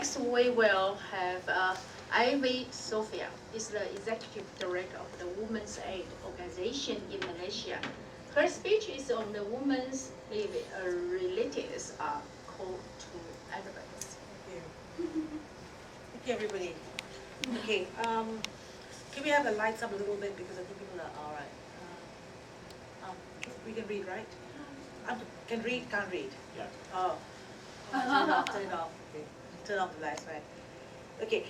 next we will have Ivy Sophia, is the Executive Director of the Women's Aid Organization in Malaysia. Her speech is on the women's related call to advocacy. Thank you. Thank you, everybody. Okay, can we have the lights up a little bit because I think people are all right. We can read, right? Can read, can't read. Yeah. Oh, turn it off. Okay. Turn off the lights, right? Okay.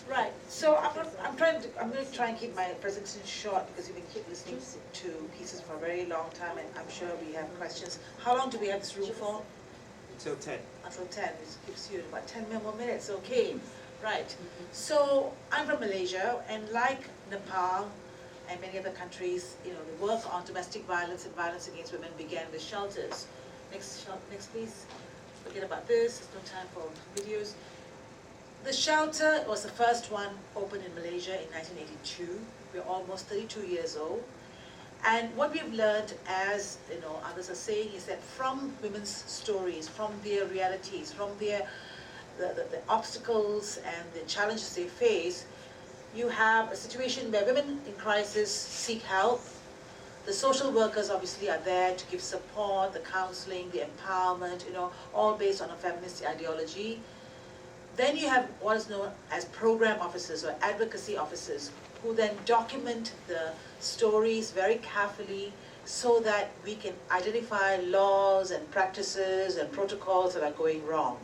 Right. So I'm going to try and keep my presentation short because you've been keep listening to pieces for a very long time, and I'm sure we have questions. How long do we have this room for? Until 10. Until 10. This gives you about 10 more minutes. Okay. Right. So I'm from Malaysia, and like Nepal and many other countries, the work on domestic violence and violence against women began with shelters. Next, please. Forget about this. There's no time for videos. The shelter was the first one opened in Malaysia in 1982. We're almost 32 years old. And what we've learned, as others are saying, is that from women's stories, from their realities, from their the obstacles and the challenges they face, you have a situation where women in crisis seek help. The social workers obviously are there to give support, the counseling, the empowerment, all based on a feminist ideology. Then you have what is known as program officers or advocacy officers who then document the stories very carefully so that we can identify laws and practices and protocols that are going wrong.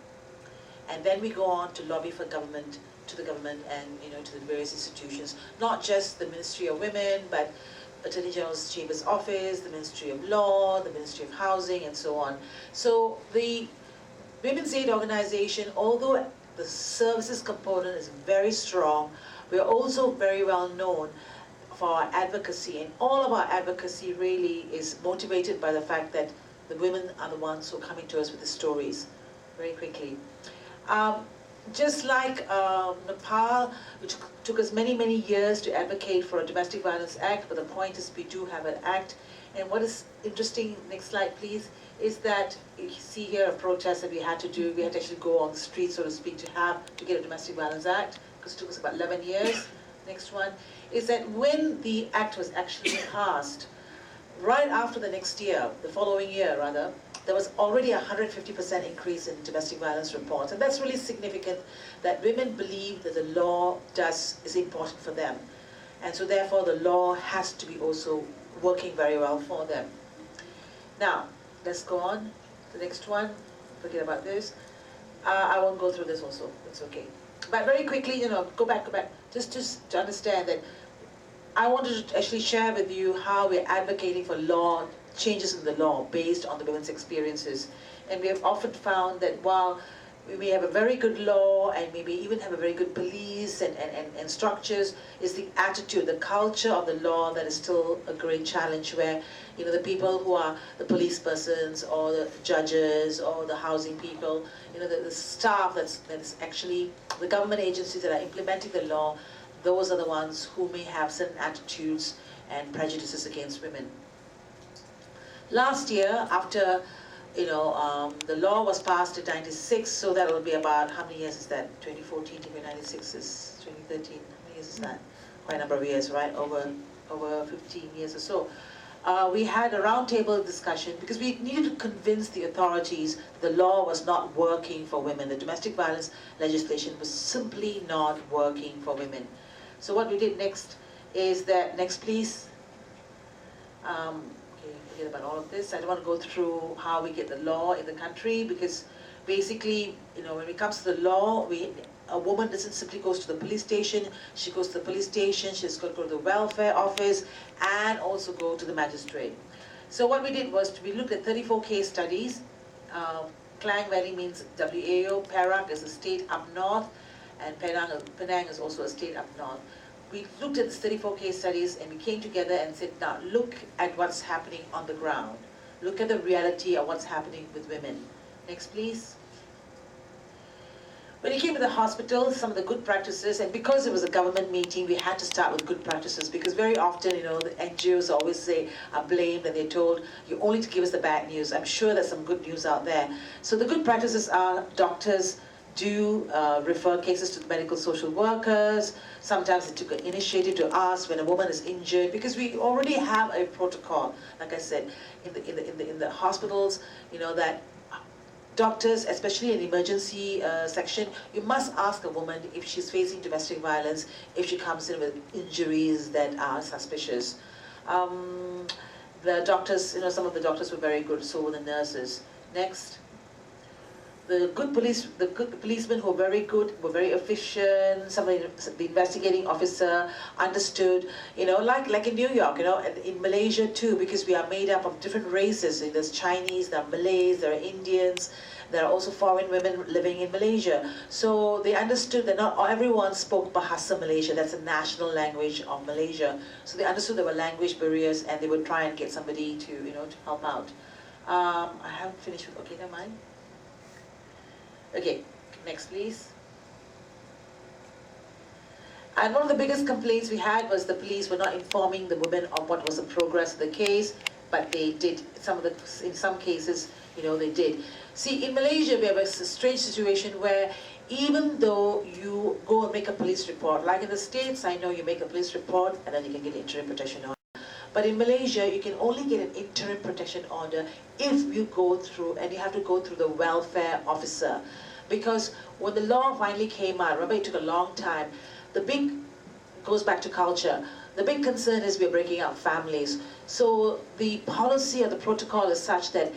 And then we go on to lobby for government, to the government and to the various institutions, not just the Ministry of Women, but Attorney General's Chamber's Office, the Ministry of Law, the Ministry of Housing, and so on. So the Women's Aid Organization, although the services component is very strong, we are also very well known for our advocacy, and all of our advocacy really is motivated by the fact that the women are the ones who are coming to us with the stories. Very quickly. Just like Nepal, which took us many, many years to advocate for a Domestic Violence Act, but the point is we do have an act. And what is interesting, next slide please, is that you see here a protest that we had to do. We had to actually go on the street, so to speak, to get a Domestic Violence Act, because it took us about 11 years. Next one, is that when the act was actually passed, right after the next year, the following year rather, there was already a 150% increase in domestic violence reports. And that's really significant, that women believe that the law is important for them. And so therefore the law has to be also working very well for them. Now, let's go on to the next one. Forget about this. I won't go through this also, it's okay. But very quickly, go back, just to understand that I wanted to actually share with you how we're advocating for law, changes in the law based on the women's experiences. And we have often found that while we may have a very good law and maybe even have a very good police and structures, is the attitude, the culture of the law that is still a great challenge, where the people who are the police persons or the judges or the housing people, the staff that's actually the government agencies that are implementing the law, those are the ones who may have certain attitudes and prejudices against women. Last year, after the law was passed in 96, so that will be about, how many years is that? 2014 to 96 is 2013. How many years is that? Quite a number of years, right? Over 15 years or so. We had a roundtable discussion because we needed to convince the authorities the law was not working for women. The domestic violence legislation was simply not working for women. So what we did next is that, next please. Forget about all of this. I don't want to go through how we get the law in the country, because basically, when it comes to the law, a woman doesn't simply go to the police station. She goes to the police station, she's got to go to the welfare office, and also go to the magistrate. So what we did was, we looked at 34 case studies. Klang Valley means WAO, Perak is a state up north, and Penang is also a state up north. We looked at the 34 case studies and we came together and said, now look at what's happening on the ground. Look at the reality of what's happening with women. Next, please. When it came to the hospital, some of the good practices, and because it was a government meeting, we had to start with good practices, because very often, the NGOs always are blamed, and they're told, you only to give us the bad news. I'm sure there's some good news out there. So the good practices are doctors do refer cases to the medical social workers. Sometimes they took an initiative to ask when a woman is injured, because we already have a protocol, like I said, in the hospitals, that doctors, especially in the emergency section, you must ask a woman if she's facing domestic violence, if she comes in with injuries that are suspicious. The doctors, some of the doctors were very good, so were the nurses. Next. The good policemen who were very good, were very efficient. Some of the investigating officer understood, like in New York, in Malaysia too, because we are made up of different races. There's Chinese, there are Malays, there are Indians, there are also foreign women living in Malaysia. So they understood that not everyone spoke Bahasa Malaysia. That's a national language of Malaysia. So they understood there were language barriers, and they would try and get somebody to help out. I haven't finished with, okay, never mind. Okay, next please. And one of the biggest complaints we had was the police were not informing the women of what was the progress of the case, but they did. In some cases, they did. See, in Malaysia, we have a strange situation where even though you go and make a police report, like in the States, I know you make a police report and then you can get interim protection order. But in Malaysia, you can only get an interim protection order if you go through, and you have to go through the welfare officer. Because when the law finally came out, remember it took a long time, goes back to culture. The big concern is we're breaking up families. So the policy or the protocol is such that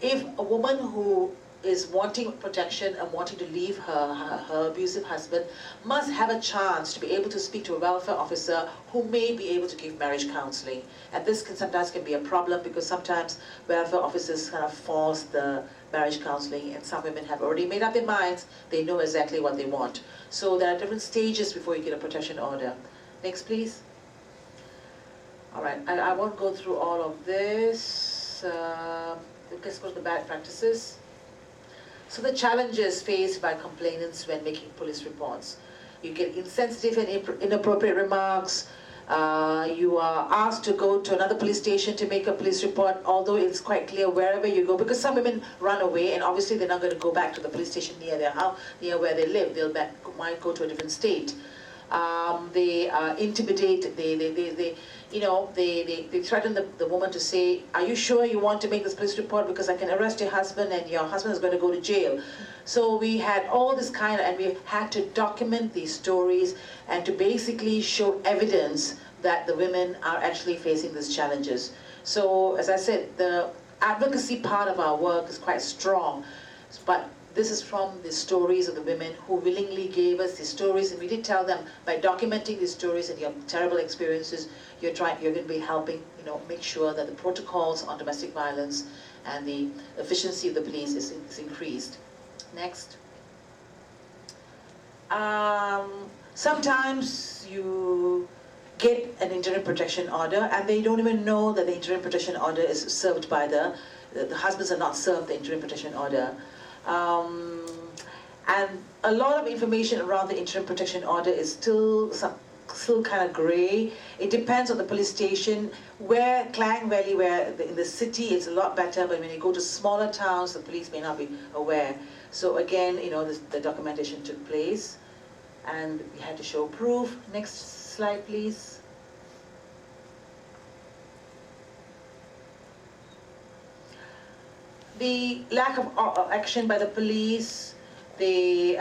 if a woman who is wanting protection and wanting to leave her abusive husband must have a chance to be able to speak to a welfare officer who may be able to give marriage counseling. And this sometimes can be a problem, because sometimes welfare officers kind of force the marriage counseling, and some women have already made up their minds, they know exactly what they want. So there are different stages before you get a protection order. Next please. All right, I won't go through all of this. Let's go to the bad practices. So the challenges faced by complainants when making police reports. You get insensitive and inappropriate remarks. You are asked to go to another police station to make a police report, although it's quite clear wherever you go, because some women run away, and obviously they're not going to go back to the police station near their house, near where they live. They might go to a different state. They intimidate. They threaten the woman to say, "Are you sure you want to make this police report? Because I can arrest your husband, and your husband is going to go to jail." So we had all this and we had to document these stories and to basically show evidence that the women are actually facing these challenges. So as I said, the advocacy part of our work is quite strong, but this is from the stories of the women who willingly gave us these stories, and we did tell them, by documenting these stories and your terrible experiences, you're going to be helping, make sure that the protocols on domestic violence and the efficiency of the police is increased. Next. Sometimes you get an interim protection order, and they don't even know that the interim protection order is served by the husbands are not served the interim protection order. And a lot of information around the interim protection order is still kind of grey. It depends on the police station. Where Klang Valley, in the city, it's a lot better, but when you go to smaller towns, the police may not be aware. So again, the documentation took place, and we had to show proof. Next slide, please. The lack of action by the police. They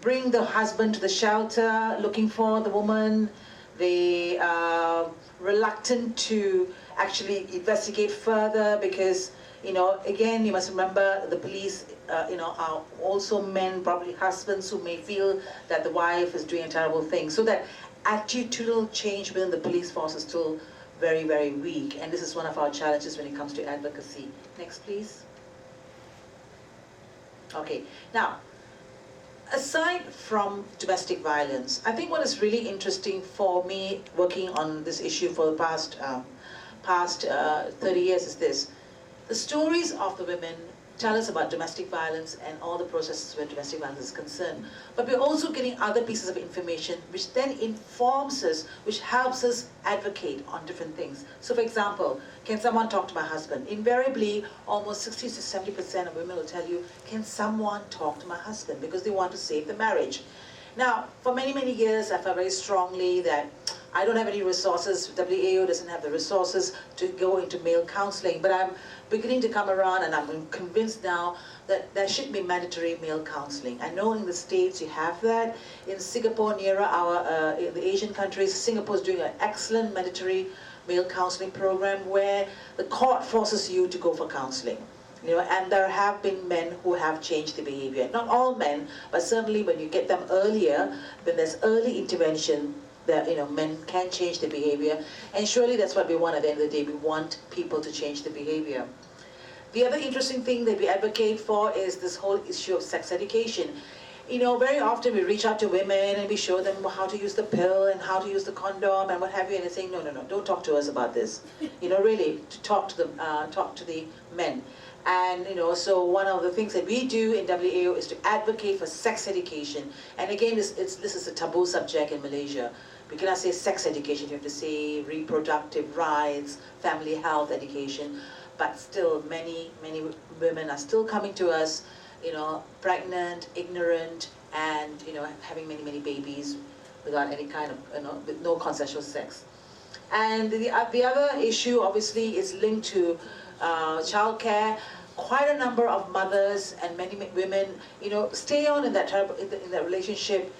bring the husband to the shelter looking for the woman. They are reluctant to actually investigate further because, again, you must remember the police, are also men, probably husbands, who may feel that the wife is doing a terrible thing. So that attitudinal change within the police force is still very, very weak. And this is one of our challenges when it comes to advocacy. Next, please. Okay, now, aside from domestic violence, I think what is really interesting for me working on this issue for the past 30 years is this. The stories of the women tell us about domestic violence and all the processes where domestic violence is concerned. But we're also getting other pieces of information which then informs us, which helps us advocate on different things. So for example, can someone talk to my husband? Invariably, almost 60 to 70% of women will tell you, can someone talk to my husband? Because they want to save the marriage. Now, for many, many years, I felt very strongly that I don't have any resources, WAO doesn't have the resources to go into male counseling, but I'm beginning to come around and I'm convinced now that there should be mandatory male counseling. I know in the States you have that. In Singapore, near our the Asian countries, Singapore is doing an excellent mandatory male counseling program where the court forces you to go for counseling. You know, and there have been men who have changed the behavior. Not all men, but certainly when you get them earlier, when there's early intervention, that men can change their behavior. And surely that's what we want at the end of the day. We want people to change their behavior. The other interesting thing that we advocate for is this whole issue of sex education. Very often we reach out to women and we show them how to use the pill and how to use the condom and what have you, and they're saying, no, don't talk to us about this. Really, to talk to the men. And so one of the things that we do in WAO is to advocate for sex education. And again, this is a taboo subject in Malaysia. We cannot say sex education, you have to say reproductive rights, family health education. But still, many women are still coming to us, pregnant, ignorant, and having many babies without any kind of, with no consensual sex. And the other issue, obviously, is linked to childcare. Quite a number of mothers and many women, stay on in that relationship,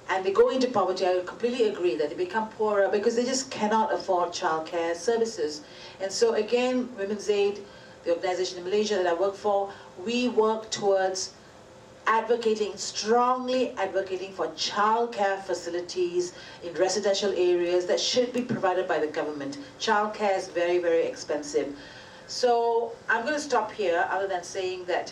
and they go into poverty. I completely agree that they become poorer because they just cannot afford childcare services. And so again, Women's Aid, the organization in Malaysia that I work for, we work towards strongly advocating for childcare facilities in residential areas that should be provided by the government. Childcare is very, very expensive. So I'm going to stop here, other than saying that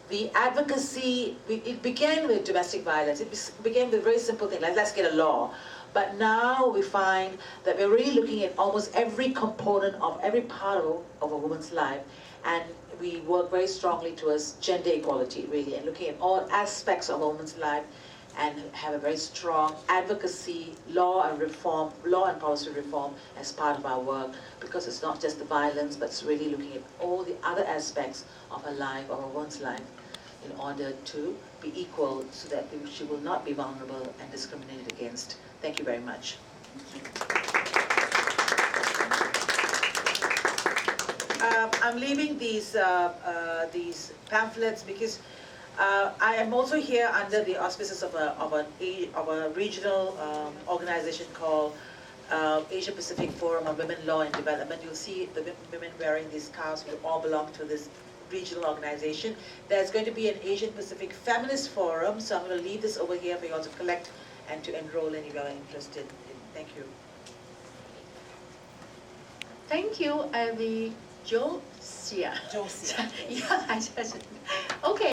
the advocacy, it began with domestic violence. It began with a very simple thing, like let's get a law. But now we find that we're really looking at almost every component of every part of a woman's life, and we work very strongly towards gender equality, really, and looking at all aspects of a woman's life, and have a very strong advocacy, law and policy reform as part of our work, because it's not just the violence, but it's really looking at all the other aspects of her life, of a woman's life, in order to be equal so that she will not be vulnerable and discriminated against. Thank you very much. I'm leaving these pamphlets because I am also here under the auspices of a regional organization called Asia Pacific Forum on Women, Law and Development. You'll see the women wearing these scarves. We all belong to this regional organization. There's going to be an Asian Pacific Feminist Forum, so I'm going to leave this over here for you all to collect and to enroll in if you are interested. Thank you. Thank you, Josiah. Josiah. Yeah, I just, okay.